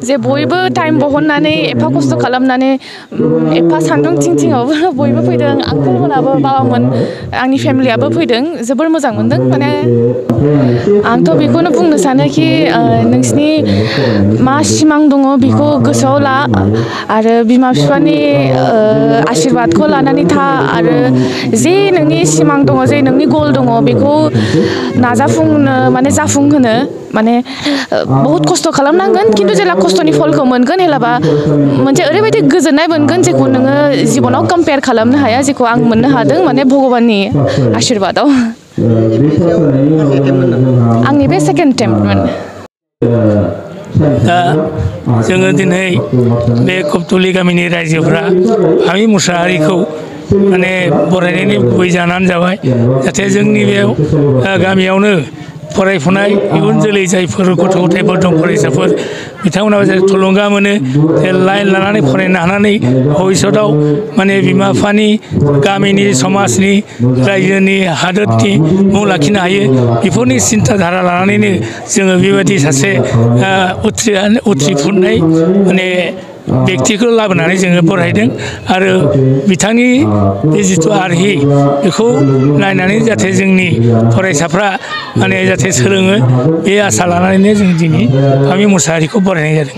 जे बयबो टाइम बहननानै एफा खस्थ' खालामनानै एफा सान्दुं थिंथिंआवबो बयबो फैदों आंकुलमोनाबो बाबामोन आंनि फेमिलियाबो फैदों जोबोर मोजां मोनदों माने आंथ' बेखौनो बुंनो सानोखि नोंसिनि मा सिमां दङ बेखौ गोसोआव ला आरो बिमा बिफानि आशीर्वादखौ लानानै था आरो जे नोंनि सिमां दङ जे नोंनि गल दङ बेखौ नाजाफुंनो माने जाफुंहोनो माने बहुत खस्थ' खालामनांगोन खिन्थु जेला खस्थ'नि फलखौ मोनगोन हेलाबा मोनसे ओरैबायदि गोजोननाय मोनगोन जेखौ नोङो जिबनाव कम्पेयार खालामनो हाया जेखौ आं मोननो हादों माने भगबाननि आशीर्वादाव आंनि बे सेकेन्ड टेम्पमोन दा जोङो दिनै बे कबथुलि गामिनि रायजोफ्रा फामि मुसाहारिखौ माने बरायनायनि गुबै जानानै जाबाय जाहाथे जोंनि बे गामियावनो फरायफुनाय इयुन जोलै जायफोर गथ' गथायफोर दं फरायसाफोर बिथांमोनाबो जे थुलुंगा मोनो जे लाइन लानानै फरायनो हानानै भबिष्यताव माने बिमा बिफानि गामिनि समाजनि रायजोनि हादोरनि मुं लाखिनो हायो बेफोरनि सिन्था धारा लानानैनो जोङो बेबायदि सासे उथ्रिफुनाय माने व्यक्तिखौ लाबोनानै जोङो बरायदों आरो बिथांनि बे जिथु आर्हि बेखौ नायनानै जाहाथे जोंनि फरायसाफ्रा माने जाहाथे सोलोङो बे आसा लानानैनो जों दिनै फामि मुसाहारिखौ बरायनाय जादों।